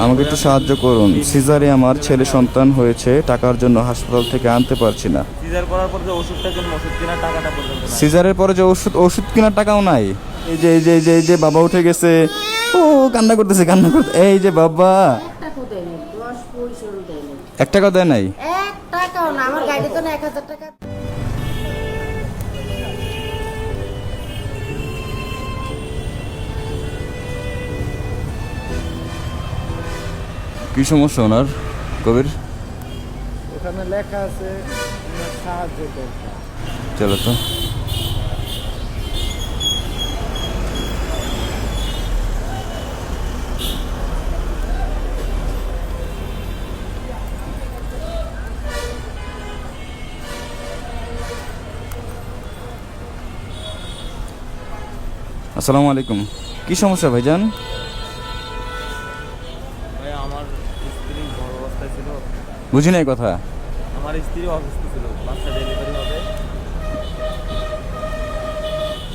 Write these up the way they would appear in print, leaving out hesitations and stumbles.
আমাকে একটু সাহায্য করুন, সিজারে আমার ছেলে সন্তান হয়েছে, টাকার জন্য হাসপাতাল থেকে আনতে পারছি না। সিজার করার পর যে ওষুধটা কিনবো, ওষুধ কেনার টাকাটা পর্যন্ত নাই। সিজারের পরে যে ওষুধ কেনার টাকাও নাই। এই যে বাবা উঠে গেছে, ও কান্না করতেছে এই যে বাবা, টাকাও দেয় নাই, 10 পয়সাও দেয় নাই। 1 টাকা দেয় নাই। 1 টাকাও না, আমার গাড়ি তো না 1000 টাকা। কি সমস্যা ওনার কবির? ওখানে লেখা আছে আপনার সাহায্য দরকার। চলো তো। আসসালামু আলাইকুম। কি সমস্যা ভাইজান? ভাই আমার স্ত্রী বড় অবস্থায় ছিল, বুঝি নাই কথা। আমার স্ত্রী অসুস্থ ছিল, বাচ্চা ডেলিভারি হবে।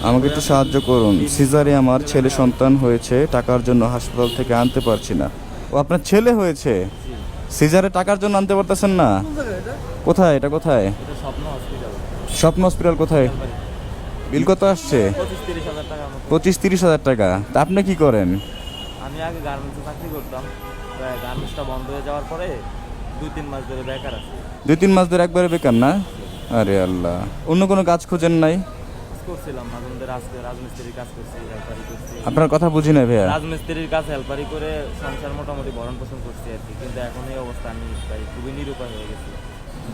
আমাকে একটু সাহায্য করুন, সিজারে আমার ছেলে সন্তান হয়েছে, টাকার জন্য হাসপাতাল থেকে আনতে পারছি না। ও আপনার ছেলে হয়েছে, সিজারে টাকার জন্য আনতে পারতেছেন না? কোথায় এটা, কোথায়? এটা স্বপ্ন হসপিটাল, স্বপ্ন হসপিটাল কোথায়? বিল কত আসছে? 25-30 হাজার টাকার মতো। 25-30 হাজার টাকা। তা আপনি কি করেন? আমি আগে গার্মেন্টসে চাকরি করতাম, গার্মেন্টসটা বন্ধ হয়ে যাওয়ার পরে 2-3 মাস ধরে বেকার আছি। 2-3 মাস ধরে একবারে বেকার না? আরে আল্লাহ, অন্য কোনো কাজ খুঁজেন নাই? কাজ করছিলাম মাঝে মধ্যে, রাজমিস্ত্রির কাজ করছি, হেল্পারি করছি। আপনার কথা বুঝি নাই ভাইয়া। রাজমিস্ত্রির কাজ হেল্পারি করে সংসার মোটামুটি ভরণ পোষণ করছি আর কি। কিন্তু এখন এই অবস্থা, আমি প্রায় খুবই নিরুপায় হয়ে গেছি।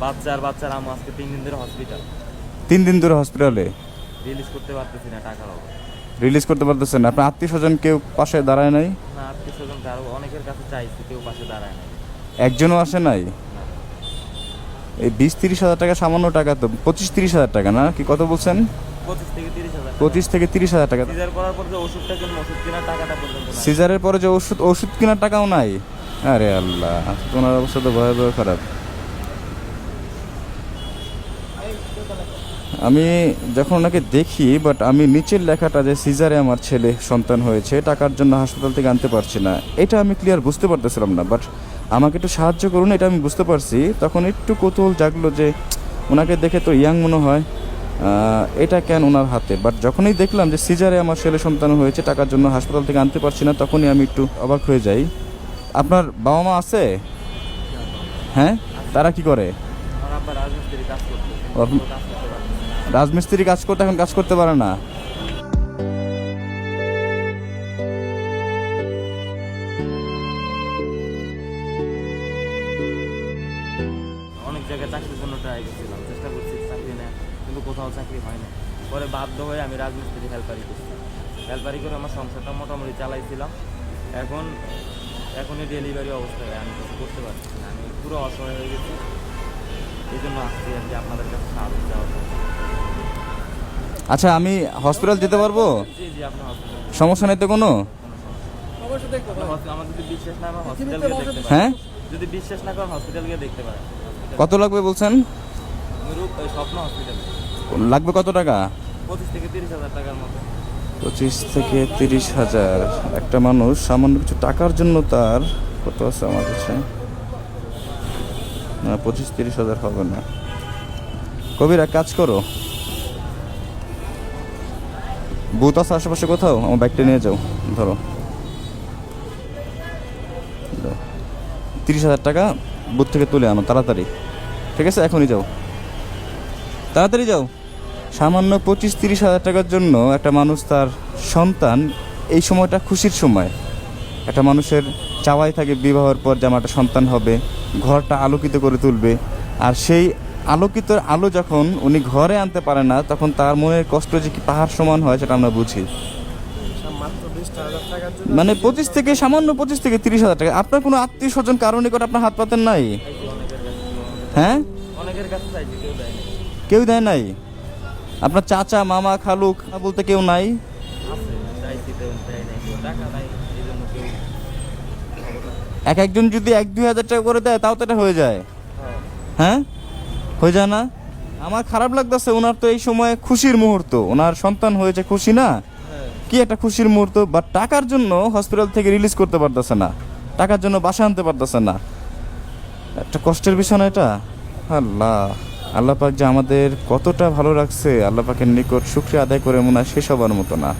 বাচ্চার আম্মু আজকে 3 দিন ধরে হসপিটাল, 3 দিন ধরে হসপিটালে। রিলিজ করতে পারতেছি না, টাকার অভাব। রিলিজ করতে পারতেছেন না? আপনার আত্মীয় স্বজন কেউ পাশে দাঁড়ায় নাই? না, আত্মীয় স্বজন কারো অনেকের কাছে চাইছি, কেউ পাশে দাঁড়ায় না। একজনও আসে নাই? এই 20-30 হাজার টাকা সামান্য টাকা তো। 25-30 হাজার টাকা না কি কত বলছেন? 25-30 হাজার। 25-30 হাজার টাকা। সিজার করার পর যে ওষুধটা কিনবো, ওষুধ কেনার টাকাটা পর্যন্ত নাই। সিজারের পরে যে ওষুধ কেনার টাকাও নাই। আরে আল্লাহ, তোমার অবস্থা তো ভয়াবহ খারাপ। আমি যখন ওনাকে দেখি, বাট আমি নিচের লেখাটা যে সিজারে আমার ছেলে সন্তান হয়েছে, টাকার জন্য হাসপাতাল থেকে আনতে পারছি না, এটা আমি ক্লিয়ার বুঝতে পারতেছিলাম না। বাট আমাকে একটু সাহায্য করুন, এটা আমি বুঝতে পারছি। তখন একটু কৌতূহল জাগলো যে ওনাকে দেখে তো ইয়াং মনে হয়, এটা কেন ওনার হাতে। বাট যখনই দেখলাম যে সিজারে আমার ছেলে সন্তান হয়েছে, টাকার জন্য হাসপাতাল থেকে আনতে পারছি না, তখনই আমি একটু অবাক হয়ে যাই। আপনার বাবা মা আছে? হ্যাঁ, তারা কি করে? আমার আব্বা রাজমিস্ত্রির কাজ করতো, কিন্তু আপনি- কোনো কাজ করতে পারতেছে না। রাজমিস্ত্রি কাজ করতে এখন কাজ করতে পারে না? অনেক জায়গায় চাকরির জন্য ট্রাই করছিলাম, চেষ্টা করছি চাকরি নেয়, কিন্তু কোথাও চাকরি হয় না। পরে বাধ্য হয়ে আমি রাজমিস্ত্রি হেল্পারি করছি। হেল্পারি করে আমার সংসারটা মোটামুটি চালাইছিলাম। এখনই ডেলিভারি অবস্থায় আমি কিছু করতে পারছি না, আমি পুরো অসহায় হয়ে গেছি। এই জন্য আসছি আর কি আপনাদের কাছে সাহায্য চাওয়ার জন্য। আচ্ছা, আমি হসপিটাল যেতে পারবো? জি জি, আপনার হসপিটাল সমস্যা নেই তো কোনো? আমার যদি বিশ্বাস না হয় হসপিটাল গিয়ে দেখতে পারেন। হ্যাঁ, যদি বিশ্বাস না করেন হসপিটাল গিয়ে দেখতে পারেন। কত লাগবে বলছেন? স্বপ্ন হসপিটাল লাগবে কত টাকা? 25-30 হাজার টাকার মতো। 25-30 হাজার। একটা মানুষ সামান্য কিছু টাকার জন্য, তার কত আছে আমার কাছে? না, 25-30 হাজার হবে না। কবির, এক কাজ করো, বুথ আছে আশেপাশে কোথাও? আমার বাইকটা নিয়ে যাও, ধরো 30 হাজার টাকা বুথ থেকে তুলে আনো তাড়াতাড়ি। ঠিক আছে, এখনই যাও, তাড়াতাড়ি যাও। সামান্য 25-30 হাজার টাকার জন্য একটা মানুষ, তার সন্তান, এই সময়টা খুশির সময়। একটা মানুষের চাওয়াই থাকে বিবাহের পর যে আমার একটা সন্তান হবে, ঘরটা আলোকিত করে তুলবে। আর সেই আলোকিত আলো যখন উনি ঘরে আনতে পারে না, তখন তার মনের কষ্ট যে কি পাহাড় সমান হয়, সেটা আমরা বুঝি। মাত্র 20,000 টাকার জন্য মানে 25-30 হাজার টাকা। আপনার কোনো আত্মীয় স্বজন কারো নিকট আপনার হাত পাতেন নাই? অনেকের কাছে, হ্যাঁ, অনেকের কাছে চাইছি, কেউ দেয় না। কেউ দেয় নাই? আপনার চাচা, মামা, খালু বলতে কেউ নাই? আছে, চাইছি কেউ দেয় নাই, কেউ টাকা নাই, এই জন্য কেউ। একজন যদি 1-2 হাজার টাকা করে দেয়, তাও তো এটা হয়ে যায়। হ্যাঁ, হ্যাঁ, হয়ে যায় না? আমার খারাপ লাগতেছে। ওনার তো এই সময় খুশির মুহূর্ত, ওনার সন্তান হয়েছে, খুশি না? হ্যাঁ। কি একটা খুশির মুহূর্ত, বাট টাকার জন্য হসপিটাল থেকে রিলিজ করতে পারতেছে না। টাকার জন্য বাসা আনতে পারতেছে না। একটা কষ্টের বিষয় না এটা? আল্লাহ, আল্লাহ পাক যে আমাদের কতটা ভালো রাখছে, আল্লাহ পাকের নিকট শুকরিয়া আদায় করে মনে হয় শেষ হবার মতো না।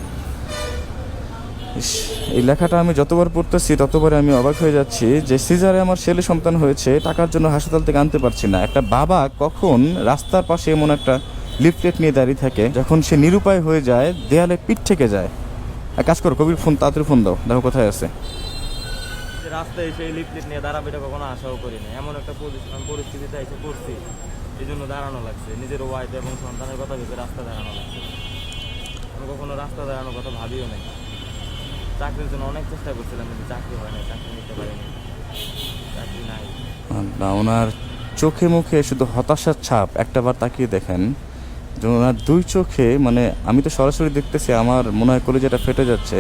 ইস, এই লেখাটা আমি যতবার পড়তেছি ততবার আমি অবাক হয়ে যাচ্ছি যে সিজারে আমার ছেলে সন্তান হয়েছে, টাকার জন্য হাসপাতাল থেকে আনতে পারছি না। একটা বাবা কখন রাস্তার পাশে এমন একটা লিফলেট নিয়ে দাঁড়িয়ে থাকে, যখন সে নিরুপায় হয়ে যায়, দেয়ালে পিঠ থেকে যায়। এক কাজ করো, কবির ফোন তাড়াতাড়ি ফোন দাও, দেখো কোথায় আছে। যে রাস্তায় এসে লিফলেট নিয়ে দাঁড়াবে এটা কখনো আশাও করিনি। এমন একটা পরিস্থিতিতে এসে পড়ছি, এই জন্য দাঁড়ানো লাগছে। নিজের ওয়াইফ এবং সন্তানের কথা ভেবে রাস্তা দাঁড়ানো লাগছে। আমি কখনো রাস্তা দাঁড়ানোর কথা ভাবিও নাই। চাকরির জন্য অনেক চেষ্টা করছিলাম, কিন্তু চাকরি হয় না, চাকরি নিতে পারিনি, চাকরি নাই। আল্লাহ, ওনার চোখে মুখে শুধু হতাশার ছাপ। একটাবার তাকিয়ে দেখেন যে ওনার দুই চোখে, মানে আমি তো সরাসরি দেখতেছি, আমার মনে হয় কলিজাটা ফেটে যাচ্ছে।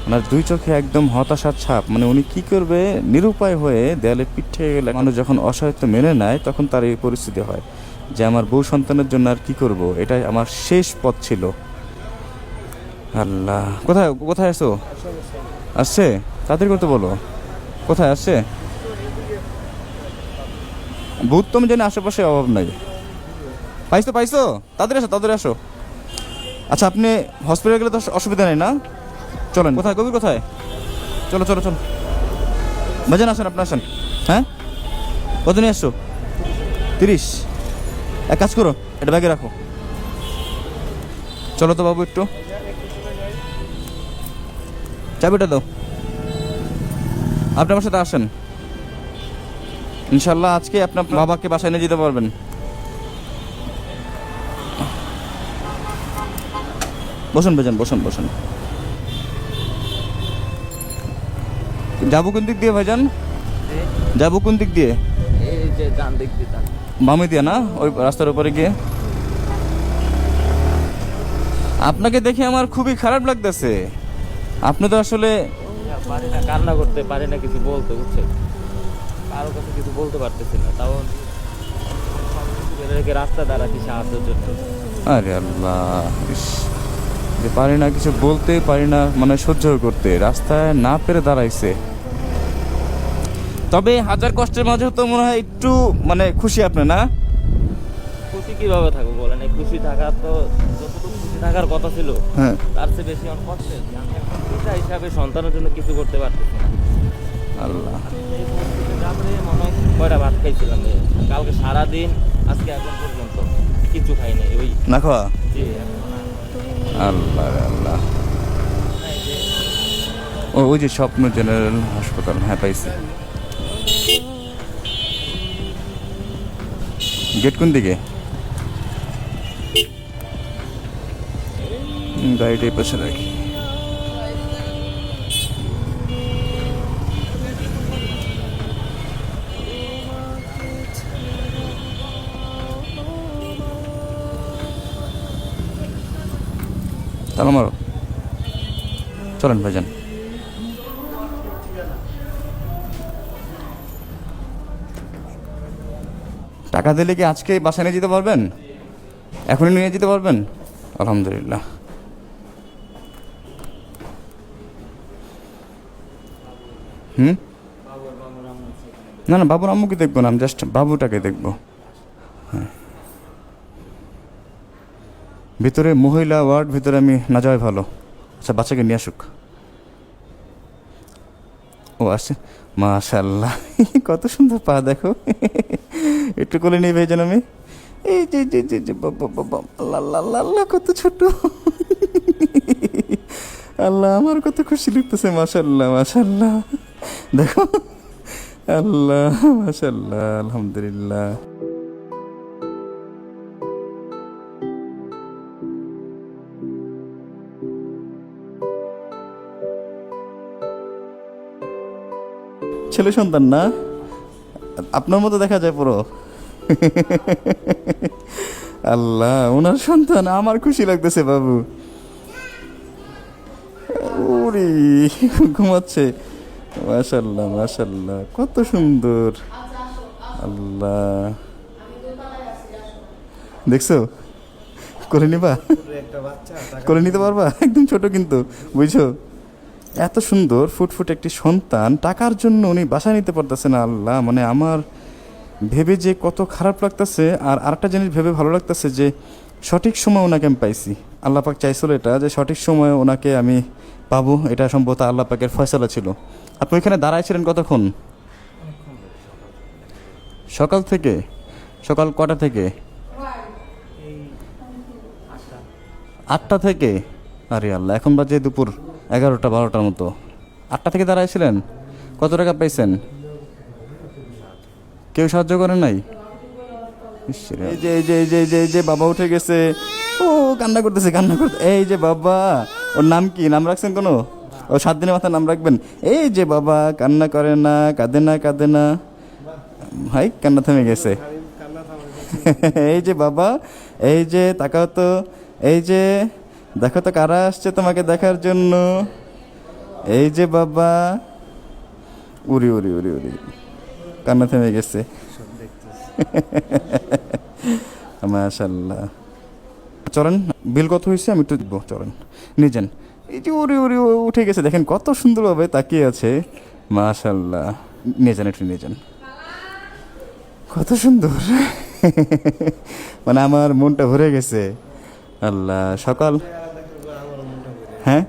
ওনার দুই চোখে একদম হতাশার ছাপ। মানে উনি কি করবে, নিরুপায় হয়ে দেয়ালে পিঠ থেকে গেলে মানুষ যখন অসহায়ত্ব মেনে নেয় তখন তার এই পরিস্থিতি হয় যে আমার বউ সন্তানের জন্য আর কি করব, এটাই আমার শেষ পথ ছিল। আল্লাহ, কোথায় কোথায় আসো? আসছে, তাদের করতে বলো। কোথায় আসছে? ভূত তো আমি জানি আশেপাশে অভাব নাই। পাইছো পাইছো, তাদের আসো তাদের আসো। আচ্ছা, আপনি হসপিটালে গেলে তো অসুবিধা নেই না? চলেন। কোথায় কবির, কোথায়? চলো চলো চলো, ভাইজান আসেন, আপনি আসেন। হ্যাঁ, কত নিয়ে আসছো? 30। এক কাজ করো, এটা ব্যাগে রাখো। চলো তো বাবু, একটু চাবিটা দাও। আপনি আমার সাথে আসেন, ইনশাল্লাহ আজকে আপনার বাবাকে বাসায় নিয়ে যেতে পারবেন। বসুন ভাইজান, বসুন বসুন। যাবো কোন দিক দিয়ে ভাইজান? যাবো কোন দিক দিয়ে? এই যে ডান দিক দিয়ে বামে দিয়ে না, ওই রাস্তার উপরে গিয়ে। আপনাকে দেখে আমার খুবই খারাপ লাগতেছে। আপনি তো আসলে পারি না, কান্না করতে পারি না, কিছু বলতে, বুঝছে, কারো কাছে কিছু বলতে পারতেছি না, তাও রেখে রাস্তা দাঁড়াচ্ছি সাহায্যের জন্য। আরে আল্লাহ, ইস, যে পারি না কিছু বলতে, পারি না মানে সহ্য করতে, রাস্তায় না পেরে দাঁড়াইছে। তবে হাজার কষ্টের মাঝেও তো মনে হয় একটু মানে খুশি আপনি, না? খুশি কিভাবে থাকবো বলেন? এই খুশি থাকা তো যতটুকু খুশি থাকার কথা ছিল হ্যাঁ, তার চেয়ে বেশি অনেক কষ্টের। আমি এখন পিতা হিসাবে সন্তানের জন্য কিছু করতে পারতেছি না। আল্লাহ, এই পরিস্থিতিতে তারপরে মনে হয় কয়টা ভাত খাইছিলাম কালকে সারাদিন, আজকে এখন পর্যন্ত কিছু খাই নাই। ওই না খাওয়া? যে এখন না। আল্লাহ রে আল্লাহ। ওই যে স্বপ্ন জেনারেল হাসপাতাল, হ্যাঁ পাইছি। গেট কোন দিকে? গাড়িটা এই পাশে রাখি। তাহলে মারো, চলেন ভাইজান। টাকা দিলে কি আজকে বাসায় নিয়ে যেতে পারবেন? এখনই নিয়ে যেতে পারবেন? আলহামদুলিল্লাহ। না না, বাবুর আম্মুকে দেখবো না, আমি জাস্ট বাবুটাকে দেখবো। হ্যাঁ, ভিতরে মহিলা ওয়ার্ড, ভিতরে আমি না যাওয়াই ভালো। আচ্ছা, বাচ্চাকে নিয়ে আসুক। ও আসছে, মাশাআল্লাহ, কত সুন্দর পা দেখো। একটু কোলে নিয়ে ভেজেন আমি। এই যে যে যে যে বাবা বাবা, আল্লাহ আল্লাহ, কত ছোট। আল্লাহ, আমার কত খুশি লাগতেছে। মাশাআল্লাহ মাশাআল্লাহ, দেখো, আল্লাহ মাশাআল্লাহ, আলহামদুলিল্লাহ। ছেলে সন্তান না? আপনার মতো দেখা যায় পুরো। আল্লাহ, ওনার সন্তান, আমার খুশি লাগতেছে বাবু। ওরে, ঘুমাচ্ছে। মাশাআল্লাহ মাশাআল্লাহ, কত সুন্দর। আল্লাহ, দেখছো? করে নিবা? একটা বাচ্চা করে নিতে পারবা? একদম ছোট কিন্তু, বুঝছো? এত সুন্দর ফুটফুট একটি সন্তান, টাকার জন্য উনি বাসা নিতে পারতেছে না। আল্লাহ, মানে আমার ভেবে যে কত খারাপ লাগতেছে। আর আরেকটা জিনিস ভেবে ভালো লাগতেছে যে সঠিক সময় ওনাকে আমি পাইছি। আল্লাহ পাক চাইছিল এটা, যে সঠিক সময়ে ওনাকে আমি পাবো। এটা সম্ভবত আল্লাহ পাকের ফয়সালা ছিল। আপনি ওইখানে দাঁড়াইছিলেন কতক্ষণ? সকাল থেকে? সকাল কটা থেকে? এই 8টা। 8টা থেকে? আরে আল্লাহ, এখন বাজে দুপুর 11টা 12টার মতো। 8টা থেকে দাঁড়াইছিলেন? কত টাকা পাইছেন? কেউ সাহায্য করে নাই? এই যে এই যে এই যে এই যে এই যে বাবা উঠে গেছে। ও কান্না করতেছে, কান্না করতে। এই যে বাবা, ওর নাম কি? নাম রাখছেন কোনো? ও 7 দিনের মাথায় নাম রাখবেন। এই যে বাবা, কান্না করে না, কাঁদে না, কাঁদে না। ভাই কান্না থেমে গেছে। এই যে বাবা, এই যে তাকাও তো, এই যে দেখো তো কারা আসছে তোমাকে দেখার জন্য। এই যে বাবা, উড়ি উড়ি উড়ি উড়ি, কান্না থেমে গেছে। মাশাল্লাহ। চলেন, বিল কত হয়েছে আমি একটু দিব, চলেন নিয়ে যান। এই যে উড়ি উড়ি উঠে গেছে, দেখেন কত সুন্দরভাবে তাকিয়ে আছে। মাশাল্লাহ, নিয়ে যান, একটু নিয়ে যান। কত সুন্দর। মানে আমার মনটা ভরে গেছে। আল্লাহ, সকাল, হ্যাঁ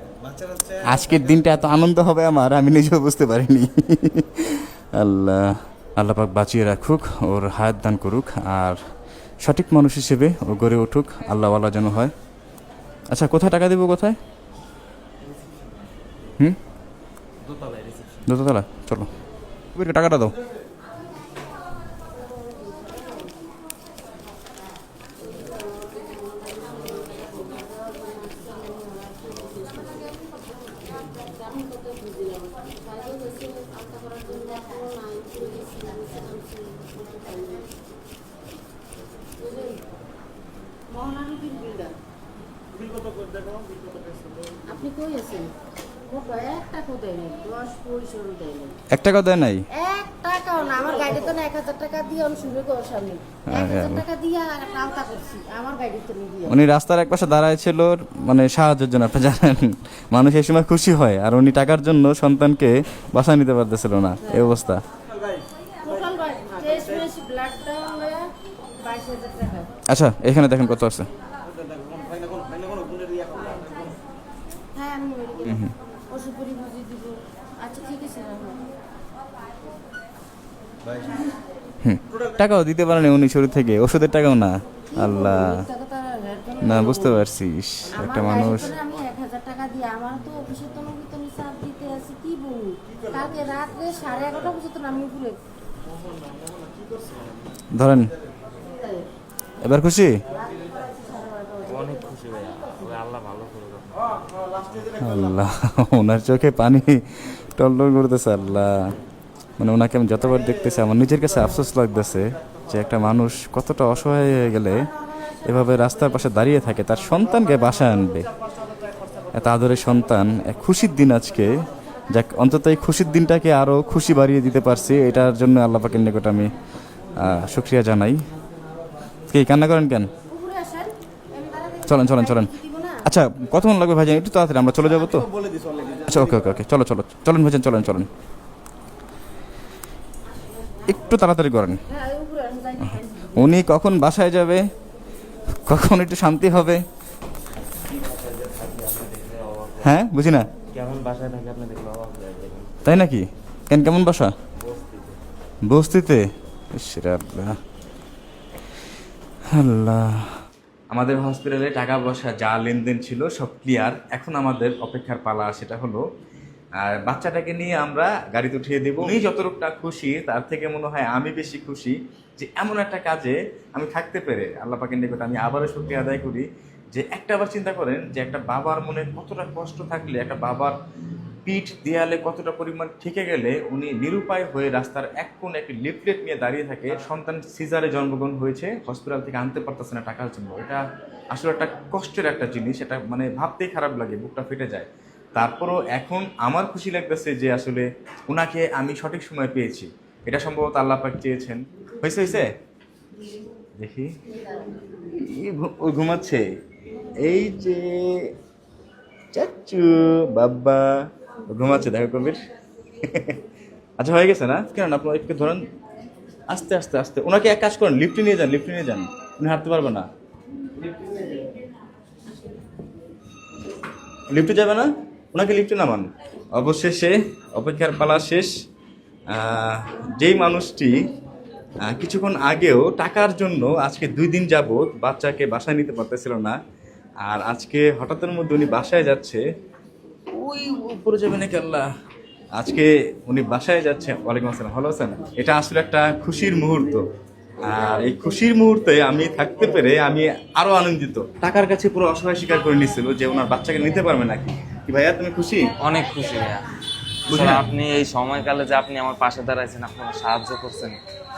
আজকের দিনটা এত আনন্দ হবে আমার, আমি নিজেও বুঝতে পারিনি। আল্লাহ, আল্লাহ পাক বাঁচিয়ে রাখুক, ওর হায়াত দান করুক, আর সঠিক মানুষ হিসেবে ও গড়ে উঠুক, আল্লাহওয়ালা যেন হয়। আচ্ছা, কোথায় টাকা দেবো? কোথায়? দোতলায় রিসেপশন। দোতলা, চলো টাকাটা দাও। আপনি কই আছেন? বাবা, 1 টাকাও দেয় নাই, 10 পয়সাও দেয় নাই। 1 টাকা দেয় নাই? 1 টাকাও না। আমার গাড়িতে তো 1000 টাকা দিয়ে আমি শুরু করার সামনে 1000 টাকা দিয়ে টাকা করছি আমার গাড়িতে নিয়ে দিয়ে। উনি রাস্তার এক পাশে দাঁড়ায় ছিল, মানে সাহায্যের জন্য। আপনি জানেন মানুষ এই সময় খুশি হয়, আর উনি টাকার জন্য সন্তানকে বাসা নিতে পারতেছিল না, এই অবস্থা। Total test mesh blood down হয়ে 22000 টাকা। আচ্ছা, এখানে দেখেন কত আছে। হ্যাঁ, আমি মেডিকেল ওষুধ পরি বুঝিয়ে দিব। আচ্ছা ঠিক আছে, টাকাও দিতে পারেনি উনি শুরু থেকে, ওষুধের টাকাও না। আল্লাহ, টাকা তো আর হেল্প করে না বুঝতে পারছিস, একটা মানুষ। আমি 1000 টাকা দিয়ে আমার তো অফিসের তো নবীতন হিসাব দিতে আছে। কি বলবো, কালকে রাতে 11:30 পর্যন্ত আমি ঘুরে ধরেন, এবার খুশি? অনেক খুশি ভাইয়া, ওই আল্লাহ ভালো করবে। আল্লাহ, ওনার চোখে পানি টলটল করতেছে। আল্লাহ, মানে ওনাকে আমি যতবার দেখতেছি আমার নিজের কাছে আফসোস লাগতেছে যে একটা মানুষ কতটা অসহায় হয়ে গেলে এভাবে রাস্তার পাশে দাঁড়িয়ে থাকে, তার সন্তানকে বাসায় আনবে। এত আদরের সন্তান, এক খুশির দিন আজকে। যাক, অন্তত এই খুশির দিনটাকে আরও খুশি বাড়িয়ে দিতে পারছি, এটার জন্য আল্লাহ পাকের নিকট আমি শুকরিয়া জানাই। কি কান্না করেন কেন? উপরে আসেন, আমি তাড়াতাড়ি চলেন চলেন চলেন। দিব না। আচ্ছা, কতক্ষণ লাগবে ভাইজান? একটু তাড়াতাড়ি, আমরা চলে যাবো তো। আচ্ছা, ওকে ওকে ওকে, চলো চলো, চলেন ভাইজান, চলেন চলেন, একটু তাড়াতাড়ি করেন। হ্যাঁ, উপরে আসেন, যাই উনি কখন বাসায় যাবে, কখন একটু শান্তি হবে? হ্যাঁ, বুঝি না। কেমন বাসায় থাকে আপনি দেখলে অবাক হয়ে যাবেন। তাই নাকি? কেন, কেমন বাসা? বস্তিতে? ইস রে আল্লাহ, আল্লাহ। আমাদের হসপিটালে টাকা পয়সা যা লেনদেন ছিল সব ক্লিয়ার। এখন আমাদের অপেক্ষার পালা, সেটা হলো আর বাচ্চাটাকে নিয়ে আমরা গাড়িতে উঠিয়ে দেবো। উনি যতটুকটা খুশি তার থেকে মনে হয় আমি বেশি খুশি যে এমন একটা কাজে আমি থাকতে পেরে। আল্লাহ পাকের নিকট আমি আবারও শুকরিয়া আদায় করি যে একটা আবার চিন্তা করেন যে একটা বাবার মনে কতটা কষ্ট থাকলে, একটা বাবার পিঠ দেয়ালে কতটা পরিমাণ ঠেকে গেলে উনি নিরুপায় হয়ে রাস্তার এক কোণে একটি লিফলেট নিয়ে দাঁড়িয়ে থাকে। সন্তান সিজারে জন্মগ্রহণ হয়েছে, হসপিটাল থেকে আনতে পারতেছে না টাকার জন্য। এটা আসলে একটা কষ্টের একটা জিনিস, এটা মানে ভাবতেই খারাপ লাগে, বুকটা ফেটে যায়। তারপরও এখন আমার খুশি লাগতেছে যে আসলে ওনাকে আমি সঠিক সময় পেয়েছি। এটা সম্ভবত আল্লাহ পাক চেয়েছেন। হয়েছে হয়েছে, দেখি ওই ঘুমাচ্ছে। এই যে চাচু বাবা, ঘুমাচ্ছে দেখো কবির। আচ্ছা হয়ে গেছে না? কেন না আপনার একটু ধরেন, আস্তে আস্তে আস্তে। ওনাকে এক কাজ করেন, লিফটে নিয়ে যান, লিফটে নিয়ে যান। উনি হাঁটতে পারবে না। লিফটে যাবে না, ওনাকে লিফটে নামান। অবশেষে অপেক্ষার পালা শেষ। যেই মানুষটি কিছুক্ষণ আগেও টাকার জন্য আজকে 2 দিন যাবত বাচ্চাকে বাসায় নিতে পারতেছিল না, আর আজকে হঠাৎের মধ্যে উনি বাসায় যাচ্ছে। ওই উপরে যাবে নাকি আল্লাহ, আজকে উনি বাসায় যাচ্ছে। ওয়ালাইকুম আসসালাম, ভালো আছেন? এটা আসলে একটা খুশির মুহূর্ত, আর এই খুশির মুহূর্তে আমি থাকতে পেরে আমি আরো আনন্দিত। টাকার কাছে পুরো অসহায় স্বীকার করে নিচ্ছিল যে ওনার বাচ্চাকে নিতে পারবে নাকি। কি ভাইয়া তুমি খুশি? অনেক খুশি ভাইয়া। বুঝলেন? আসলে আপনি এই সময়কালে যে আপনি আমার পাশে দাঁড়াইছেন, আপনি আমাকে সাহায্য করছেন,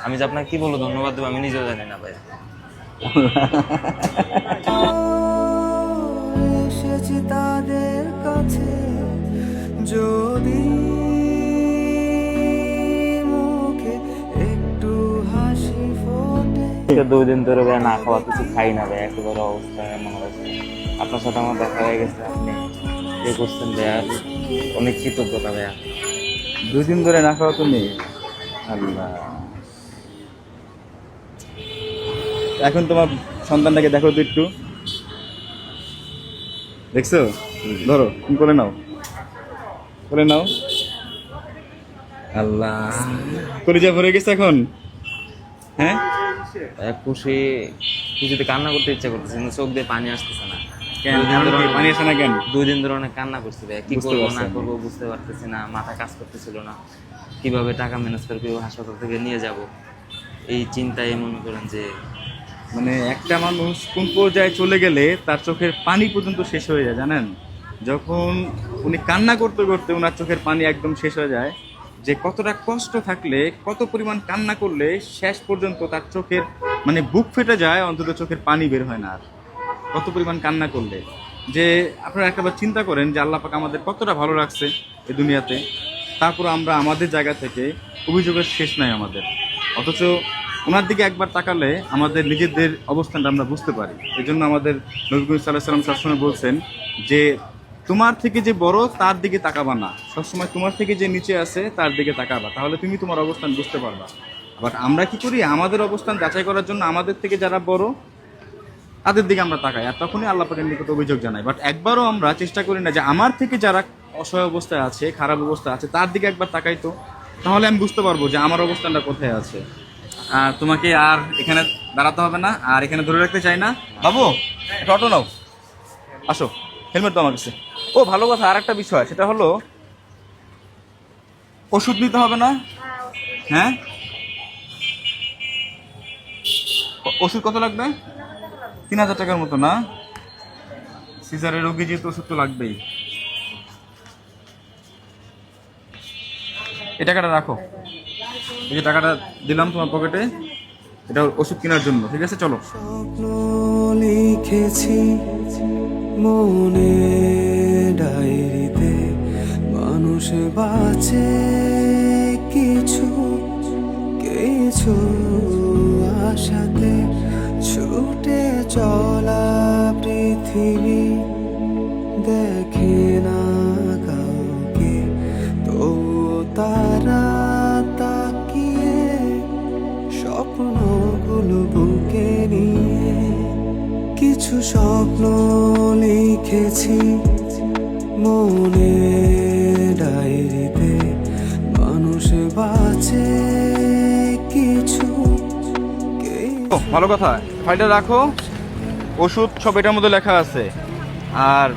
আমি যে আপনাকে কি বলবো ধন্যবাদ দেবো আমি নিজেও জানি না ভাইয়া। এসেছি তাদের কাছে, যদি মুখে একটু হাসি ফোটে। 2 দিন ধরে ভাইয়া না খাওয়া কিছু খাই না ভাইয়া, একেবারে অবস্থা এমন হয়েছে। আপনার সাথে আমার দেখা হয়ে গেছে, আপনি এ করছেন ভাইয়া, অনেক কৃতজ্ঞতা ভাইয়া। 2 দিন ধরে না খাওয়া তুমি? আল্লাহ। এখন তোমার সন্তানটাকে দেখো তো একটু, দেখছো? ধরো, তুমি করে নাও, করে নাও। আল্লাহ, কলিজা ভরে গেছে এখন। হ্যাঁ ভাইয়া খুশিতে কান্না করতে ইচ্ছা করতেছে, কিন্তু চোখ দিয়ে পানি আসতেছে না। কেন পানি আসে না কেন? 2 দিন ধরে অনেক কান্না করছি ভাইয়া, কি বুঝতে করবো পারছি না আমি। করবো বুঝতে পারতেছি না, মাথা কাজ করতেছিল না, কিভাবে টাকা ম্যানেজ করে কিভাবে হাসপাতাল থেকে নিয়ে যাব, এই চিন্তায় মনে করেন যে মানে একটা মানুষ কোন পর্যায়ে চলে গেলে তার চোখের পানি পর্যন্ত শেষ হয়ে যায় জানেন? যখন উনি কান্না করতে করতে ওনার চোখের পানি একদম শেষ হয়ে যায়, যে কতটা কষ্ট থাকলে, কত পরিমাণ কান্না করলে শেষ পর্যন্ত তার চোখের মানে বুক ফেটে যায়, অন্তত চোখের পানি বের হয় না আর। কত পরিমাণ কান্না করলে, যে আপনারা একবার চিন্তা করেন যে আল্লাহ পাক আমাদের কতটা ভালো রাখছে এই দুনিয়াতে, তারপর আমরা আমাদের জায়গা থেকে অভিযোগের শেষ নাই আমাদের। অথচ ওনার দিকে একবার তাকালে আমাদের নিজেদের অবস্থানটা আমরা বুঝতে পারি। এই জন্য আমাদের নবী করিম সাল্লাল্লাহু আলাইহি ওয়াসাল্লাম সবসময় বলছেন যে তোমার থেকে যে বড় তার দিকে তাকাবা না, সবসময় তোমার থেকে যে নিচে আছে তার দিকে তাকাবা, তাহলে তুমি তোমার অবস্থান বুঝতে পারবা। বাট আমরা কি করি, আমাদের অবস্থান যাচাই করার জন্য আমাদের থেকে যারা বড় তাদের দিকে আমরা তাকাই, আর তখনই আল্লাহ পাকের নিকট অভিযোগ জানাই। বাট একবারও আমরা চেষ্টা করি না যে আমার থেকে যারা অসহায় অবস্থায় আছে, খারাপ অবস্থায় আছে, তার দিকে একবার তাকাই তো, তাহলে আমি বুঝতে পারবো যে আমার অবস্থানটা কোথায় আছে। আর তোমাকে আর এখানে দাঁড়াতে হবে না, আর এখানে ধরে রাখতে চাই না। বাবু একটা অটো নাও, আসো, হেলমেট তো আমার কাছে। ও ভালো কথা, আর একটা বিষয়, সেটা হলো ওষুধ নিতে হবে না? হ্যাঁ, ওষুধ কত লাগবে? 3000 টাকার মতো না? সিজারের রোগী যেহেতু ওষুধ তো লাগবেই। এই টাকাটা রাখো, এই যে টাকাটা দিলাম তোমার পকেটে, এটা ওষুধ কেনার জন্য, ঠিক আছে? চলো। স্বপ্ন লিখেছি মনে ডায়েরিতে, মানুষ বাঁচে কিছু কিছু আশাতে, ছুটে চলা পৃথিবী দেখে না কাউকে, তবুও তারা তাকিয়ে স্বপ্নগুলো বুকে নিয়ে, কিছু স্বপ্ন লিখেছি মনে ডায়েরিতে, মানুষ বাঁচে কিছু ও, ভালো কথা, ফাইলটা রাখো, ওষুধ সব এটার মধ্যে লেখা আছে। আর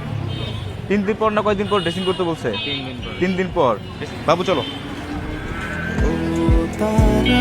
3 দিন পর না কয়দিন পর ড্রেসিং করতে বলছে? 3 দিন পর। 3 দিন পর। বাবু চলো। ও তারা